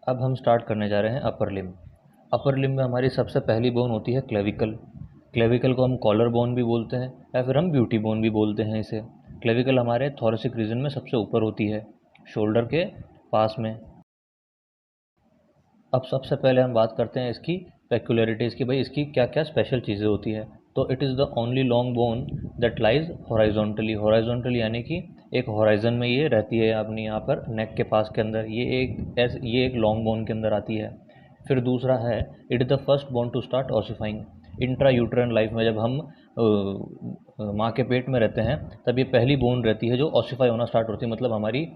अब हम स्टार्ट करने जा रहे हैं अपर लिम्ब। अपर लिम्ब में हमारी सबसे पहली बोन होती है क्लेविकल। क्लेविकल को हम कॉलर बोन भी बोलते हैं या फिर हम ब्यूटी बोन भी बोलते हैं इसे। क्लेविकल हमारे थोरेसिक रीजन में सबसे ऊपर होती है, शोल्डर के पास में। अब सबसे पहले हम बात करते हैं इसकी पेक्युलरिटीज़ की, भाई इसकी क्या क्या स्पेशल चीज़ें होती है। तो it is the only long bone that lies horizontally. Horizontally यानी कि एक हॉराइजन में ये रहती है अपनी यहाँ पर नेक के पास के अंदर। ये एक लॉन्ग बोन के अंदर आती है। फिर दूसरा है, it is the first bone to start ossifying. Intra uterine life में जब हम माँ के पेट में रहते हैं तब ये पहली बोन रहती है जो ऑसिफाई होना स्टार्ट होती है, मतलब हमारी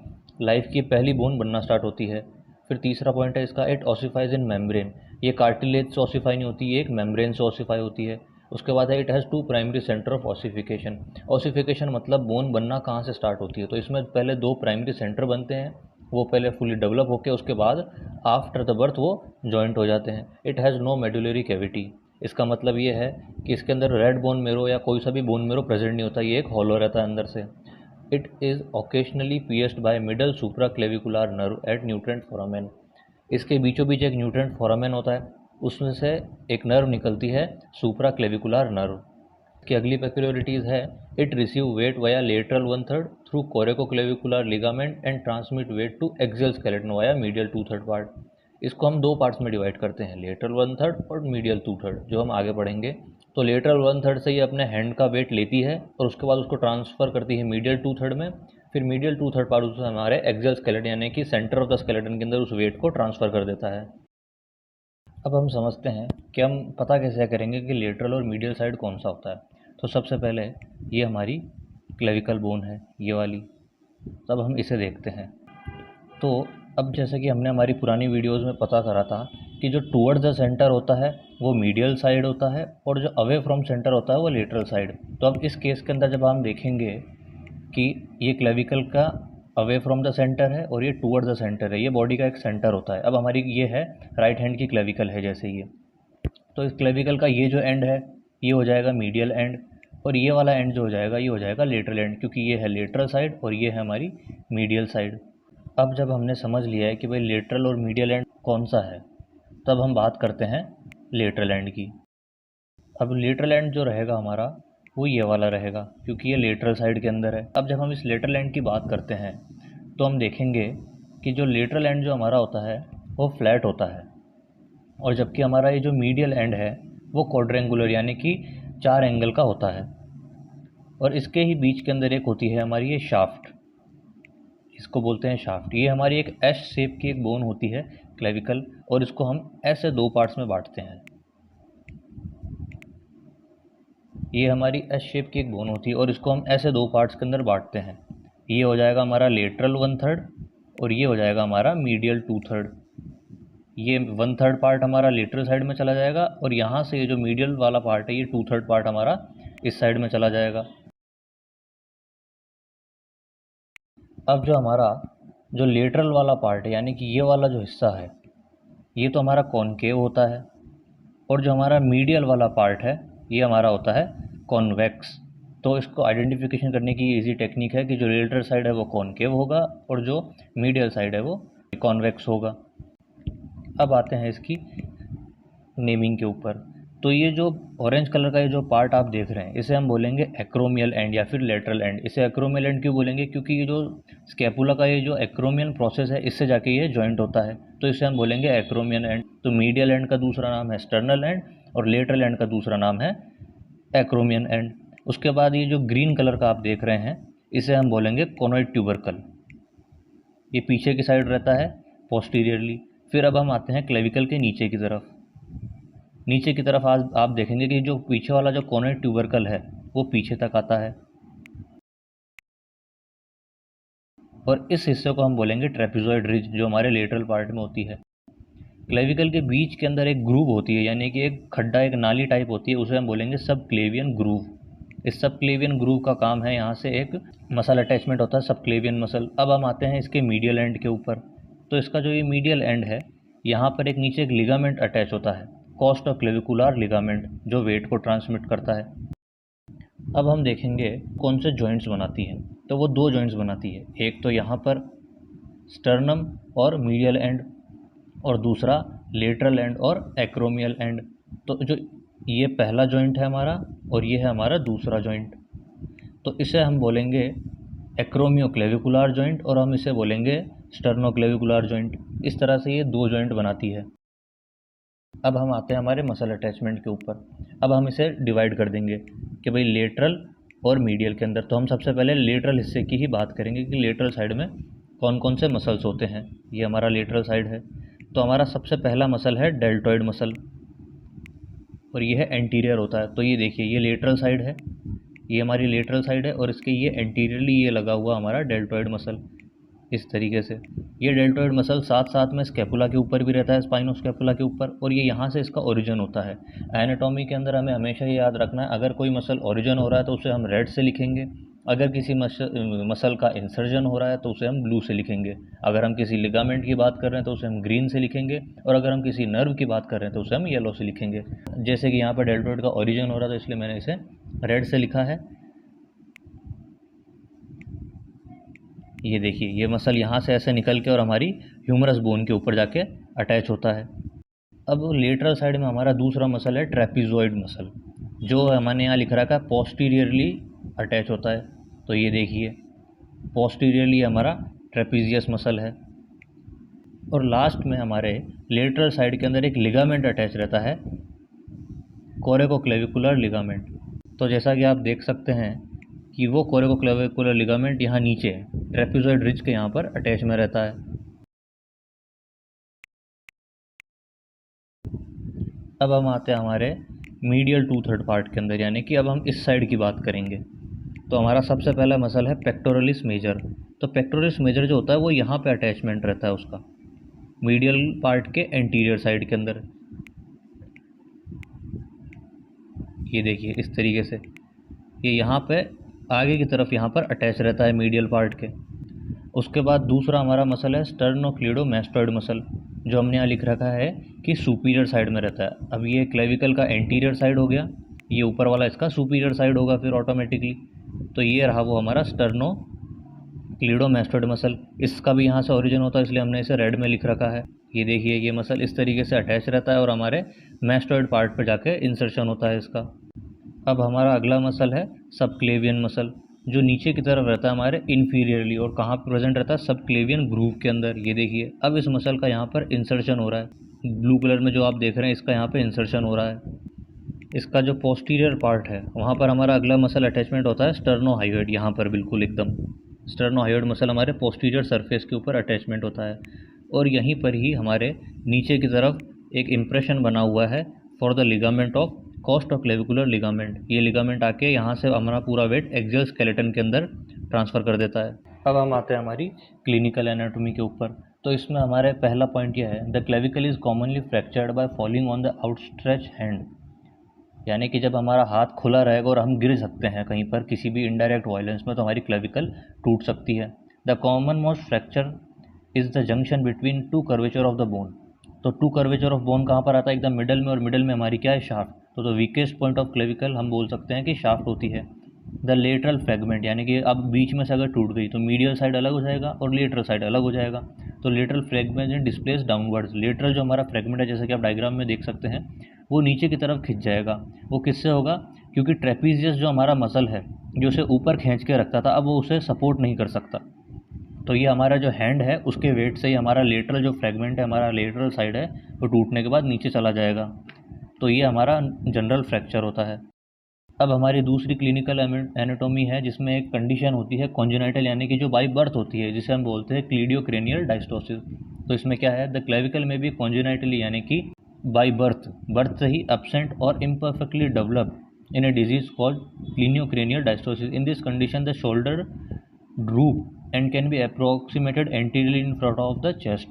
लाइफ की पहली बोन बनना स्टार्ट होती है। फिर तीसरा पॉइंट है इसका, इट ऑसिफाइज इन मेम्ब्रेन। ये कार्टिलेज से ऑसिफाई नहीं होती, ये एक मेम्ब्रेन से ऑसिफाई होती है। उसके बाद है, it has two primary centre of ossification. Ossification मतलब बोन बनना कहाँ से स्टार्ट होती है, तो इसमें पहले दो प्राइमरी सेंटर बनते हैं, वो पहले फुली डेवलप होकर उसके बाद आफ्टर द बर्थ वो जॉइंट हो जाते हैं। It has no medullary cavity. इसका मतलब ये है कि इसके अंदर रेड बोन मेरो या कोई सा भी बोन मेरो प्रेजेंट नहीं होता, ये एक हॉलो रहता है अंदर से। It is occasionally pierced by middle supraclavicular nerve at nutrient foramen. इसके बीचों बीच एक न्यूट्रेंट फोरामेन होता है, उसमें से एक नर्व निकलती है, सुप्राक्लेविकुलर नर्व। की अगली पेक्युलरिटीज़ है, it receive weight via lateral 1/3 through coracoclavicular ligament and transmit weight to axial skeleton via medial 2/3 part. इसको हम दो पार्ट्स में डिवाइड करते हैं, लेटरल 1/3 और मीडियल 2/3, जो हम आगे पढ़ेंगे। तो लेटरल 1/3 से ये अपने हैंड का वेट लेती है और उसके बाद उसको ट्रांसफ़र करती है मीडियल 2/3 में। फिर मीडियल 2/3 पार्ट उसे हमारे एक्सियल स्केलेटन यानी कि सेंटर ऑफ द स्केलेटन के अंदर उस वेट को ट्रांसफ़र कर देता है। अब हम समझते हैं कि हम पता कैसे करेंगे कि लेटरल और मीडियल साइड कौन सा होता है। तो सबसे पहले ये हमारी क्लेविकल बोन है, ये वाली। तब हम इसे देखते हैं। तो अब जैसे कि हमने हमारी पुरानी वीडियोस में पता करा था कि जो टुवर्ड्स द सेंटर होता है वो मीडियल साइड होता है और जो अवे फ्रॉम सेंटर होता है वो लेटरल साइड। तो अब इस केस के अंदर जब हम देखेंगे कि ये क्लेविकल का अवे फ्रॉम द सेंटर है और ये टूवर्ड द सेंटर है, ये बॉडी का एक सेंटर होता है। अब हमारी ये है राइट हैंड की क्लेविकल है जैसे ये, तो इस क्लेविकल का ये जो एंड है ये हो जाएगा मीडियल एंड, और ये वाला एंड जो हो जाएगा ये हो जाएगा लेटरल एंड, क्योंकि ये है लेटरल साइड और ये है हमारी मीडियल साइड। अब जब हमने समझ लिया है कि भाई लेटरल और मीडियल एंड कौन सा है, तब हम बात करते हैं लेटरल एंड की। अब लेटरल एंड जो रहेगा हमारा वो ये वाला रहेगा, क्योंकि ये लेटरल साइड के अंदर है। अब जब हम इस लेटरल एंड की बात करते हैं तो हम देखेंगे कि जो लेटरल एंड जो हमारा होता है वो फ्लैट होता है, और जबकि हमारा ये जो मीडियल एंड है वो क्वाड्रेंगुलर यानी कि 4 एंगल का होता है। और इसके ही बीच के अंदर एक होती है हमारी ये शाफ्ट, इसको बोलते हैं शाफ्ट। ये हमारी एक एस शेप की एक बोन होती है क्लेविकल, और इसको हम ऐसे दो पार्ट्स में बांटते हैं। ये हमारी एस शेप की एक बोन होती है और इसको हम ऐसे दो पार्ट्स के अंदर बांटते हैं। ये हो जाएगा हमारा लेटरल 1/3 और ये हो जाएगा हमारा मीडियल 2/3। ये 1/3 पार्ट हमारा लेटरल साइड में चला जाएगा और यहाँ से ये जो मीडियल वाला पार्ट है ये 2/3 पार्ट हमारा इस साइड में चला जाएगा। अब जो लेटरल वाला पार्ट है यानी कि ये वाला जो हिस्सा है ये तो हमारा कॉनकेव होता है, और जो हमारा मीडियल वाला पार्ट है ये हमारा होता है कॉन्वेक्स। तो इसको आइडेंटिफिकेशन करने की इजी टेक्निक है कि जो लेटरल साइड है वो कॉनकेव होगा और जो मीडियल साइड है वो कॉन्वेक्स होगा। अब आते हैं इसकी नेमिंग के ऊपर। तो ये जो ऑरेंज कलर का ये जो पार्ट आप देख रहे हैं इसे हम बोलेंगे एक्रोमियल एंड या फिर लेटरल एंड। इसे एक्रोमियल एंड क्यों बोलेंगे, क्योंकि ये जो स्कैपुला का ये जो एक्रोमियल प्रोसेस है इससे जाके ये जॉइंट होता है, तो इसे हम बोलेंगे एक्रोमियल एंड। तो मीडियल एंड का दूसरा नाम है स्टर्नल एंड और लेटरल एंड का दूसरा नाम है एक्रोमियल एंड। उसके बाद ये जो ग्रीन कलर का आप देख रहे हैं इसे हम बोलेंगे कोनोइड ट्यूबरकल, ये पीछे की साइड रहता है पोस्टीरियरली। फिर अब हम आते हैं क्लेविकल के नीचे की तरफ। नीचे की तरफ आज आप देखेंगे कि जो पीछे वाला जो कोनोइड ट्यूबरकल है वो पीछे तक आता है, और इस हिस्से को हम बोलेंगे ट्रेपेजॉइड रिज, जो हमारे लेटरल पार्ट में होती है। क्लेविकल के बीच के अंदर एक ग्रूव होती है यानी कि एक खड्डा, एक नाली टाइप होती है, उसे हम बोलेंगे सब क्लेवियन ग्रूव। इस सब क्लेवियन ग्रूव का काम है, यहाँ से एक मसल अटैचमेंट होता है सब क्लेवियन मसल। अब हम आते हैं इसके मीडियल एंड के ऊपर। तो इसका जो ये मीडियल एंड है यहाँ पर एक नीचे एक लिगामेंट अटैच होता है, कॉस्ट ऑफ क्लेविकुलर लिगामेंट, जो वेट को ट्रांसमिट करता है। अब हम देखेंगे कौन से जॉइंट्स बनाती है। तो वो दो जॉइंट्स बनाती है, एक तो यहाँ पर स्टर्नम और मीडियल एंड, और दूसरा लेटरल एंड और एक्रोमियल एंड। तो जो ये पहला जॉइंट है हमारा और ये है हमारा दूसरा जॉइंट, तो इसे हम बोलेंगे एक्रोमियोक्लेविकुलर जॉइंट और हम इसे बोलेंगे स्टर्नोक्लेविकुलर जॉइंट। इस तरह से ये दो जॉइंट बनाती है। अब हम आते हैं हमारे मसल अटैचमेंट के ऊपर। अब हम इसे डिवाइड कर देंगे कि भाई लेटरल और मीडियल के अंदर। तो हम सबसे पहले लेटरल हिस्से की ही बात करेंगे कि लेटरल साइड में कौन कौन से मसल्स होते हैं। ये हमारा लेटरल साइड है। तो हमारा सबसे पहला मसल है डेल्टॉइड मसल और ये है एंटीरियर होता है। तो ये देखिए, ये लेटरल साइड है, ये हमारी लेटरल साइड है और इसके ये एंटीरियरली ये लगा हुआ हमारा डेल्टॉइड मसल। इस तरीके से ये डेल्टॉइड मसल साथ साथ में स्कैपुला के ऊपर भी रहता है, स्पाइनोस्कैपुला के ऊपर, और ये यहाँ से इसका ओरिजिन होता है। एनाटॉमी के अंदर हमें हमेशा ये याद रखना है, अगर कोई मसल ओरिजिन हो रहा है तो उसे हम रेड से लिखेंगे, अगर किसी मसल का इंसर्जन हो रहा है तो उसे हम ब्लू से लिखेंगे, अगर हम किसी लिगामेंट की बात कर रहे हैं तो उसे हम ग्रीन से लिखेंगे, और अगर हम किसी नर्व की बात कर रहे हैं तो उसे हम येलो से लिखेंगे। जैसे कि यहाँ पर डेल्टॉइड का ओरिजिन हो रहा है तो इसलिए मैंने इसे रेड से लिखा है। ये देखिए, ये मसल यहाँ से ऐसे निकल के और हमारी ह्यूमरस बोन के ऊपर जाके अटैच होता है। अब लेटरल साइड में हमारा दूसरा मसल है ट्रेपीजॉइड मसल, जो हमने यहाँ लिख रखा है पोस्टीरियरली अटैच होता है। तो ये देखिए, पोस्टीरियरली हमारा ट्रेपीजियस मसल है। और लास्ट में हमारे लेटरल साइड के अंदर एक लिगामेंट अटैच रहता है, कोरेकोक्लेविकुलर लिगामेंट। तो जैसा कि आप देख सकते हैं कि वो कोरेकोक्लेविकुलर लिगामेंट यहाँ नीचे ट्रेपीजॉइड रिज के यहाँ पर अटैच में रहता है। अब हम आते हैं हमारे मीडियल 2/3 पार्ट के अंदर, यानी कि अब हम इस साइड की बात करेंगे। तो हमारा सबसे पहला मसल है पेक्टोरलिस मेजर। तो पेक्टोरलिस मेजर जो होता है वो यहाँ पे अटैचमेंट रहता है उसका, मीडियल पार्ट के एंटीरियर साइड के अंदर। ये देखिए इस तरीके से ये यहाँ पे आगे की तरफ यहाँ पर अटैच रहता है मीडियल पार्ट के। उसके बाद दूसरा हमारा मसल है स्टर्नोक्लीडोमास्टोइड मसल, जो हमने यहाँ लिख रखा है कि सुपीरियर साइड में रहता है। अब ये क्लेविकल का एंटीरियर साइड हो गया, ये ऊपर वाला इसका सुपीरियर साइड होगा फिर ऑटोमेटिकली। तो ये रहा वो हमारा स्टर्नोक्लीडोमास्टोइड मसल। इसका भी यहाँ से ओरिजिन होता है, इसलिए हमने इसे रेड में लिख रखा है। ये देखिए, ये मसल इस तरीके से अटैच रहता है और हमारे मैस्टोइड पार्ट पर जाके इंसर्शन होता है इसका। अब हमारा अगला मसल है सबक्लेवियन मसल, जो नीचे की तरफ रहता है हमारे इन्फीरियरली, और कहाँ पर प्रेजेंट रहता है सबक्लेवियन ग्रूव के अंदर। ये देखिए, अब इस मसल का यहाँ पर इंसर्शन हो रहा है, ब्लू कलर में जो आप देख रहे हैं इसका यहाँ पे इंसर्शन हो रहा है। इसका जो पोस्टीरियर पार्ट है वहाँ पर हमारा अगला मसल अटैचमेंट होता है स्टर्नोहायोइड, यहाँ पर बिल्कुल एकदम स्टर्नोहायोइड मसल हमारे पोस्टीरियर सरफेस के ऊपर अटैचमेंट होता है। और यहीं पर ही हमारे नीचे की तरफ एक इम्प्रेशन बना हुआ है for the ligament of costoclavicular ligament. ये लिगामेंट आके यहाँ से हमारा पूरा वेट एक्सियल स्केलेटन के अंदर ट्रांसफ़र कर देता है। अब हम आते हैं हमारी क्लिनिकल एनाटॉमी के ऊपर। तो इसमें हमारे पहला पॉइंट यह है, the clavicle is commonly fractured by falling on the outstretch hand, यानी कि जब हमारा हाथ खुला रहेगा और हम गिर सकते हैं कहीं पर किसी भी इनडायरेक्ट वायलेंस में, तो हमारी क्लेविकल टूट सकती है। The common most fracture is the junction between two curvature of the bone. तो टू कर्वेचर ऑफ बोन कहाँ पर आता है, एकदम मिडल में, और मिडल में हमारी क्या है, शाफ्ट। तो वीकेस्ट पॉइंट ऑफ क्लेविकल हम बोल सकते हैं कि शाफ्ट होती है। द लेटरल फ्रैगमेंट, यानी कि अब बीच में से अगर टूट गई तो मीडियल साइड अलग हो जाएगा और लेटरल साइड अलग हो जाएगा। तो lateral fragment displace downwards, lateral जो हमारा फ्रैगमेंट है जैसे कि आप डायग्राम में देख सकते हैं, वो नीचे की तरफ खिंच जाएगा। वो किससे होगा, क्योंकि ट्रेपीजियस जो हमारा मसल है जो उसे ऊपर खींच के रखता था, अब वो उसे सपोर्ट नहीं कर सकता। तो ये हमारा जो हैंड है उसके वेट से ही हमारा लेटरल जो फ्रैगमेंट है, हमारा लेटरल साइड है, वो टूटने के बाद नीचे चला जाएगा। तो ये हमारा जनरल फ्रैक्चर होता है। अब हमारी दूसरी क्लिनिकल एनाटॉमी है जिसमें एक कंडीशन होती है कॉन्जेनाइटल, यानी कि जो बाई बर्थ होती है, जिसे हम बोलते हैं क्लीडियोक्रेनियल डायस्टोसिस। तो इसमें क्या है, द क्लेविकल में भी कॉन्जेनाइटली, यानी कि बाई बर्थ से ही एब्सेंट और imperfectly developed in a disease called cleidocranial dysostosis. In this condition the shoulder droop and can be approximated anteriorly in front of the chest.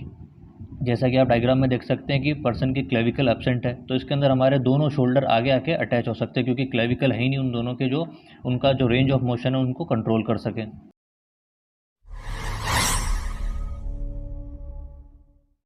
जैसा कि आप डायग्राम में देख सकते हैं कि पर्सन की क्लेविकल एब्सेंट है, तो इसके अंदर हमारे दोनों शोल्डर आगे आके अटैच हो सकते हैं, क्योंकि क्लेविकल है ही नहीं उन दोनों के जो उनका जो रेंज ऑफ मोशन है उनको कंट्रोल कर सकें।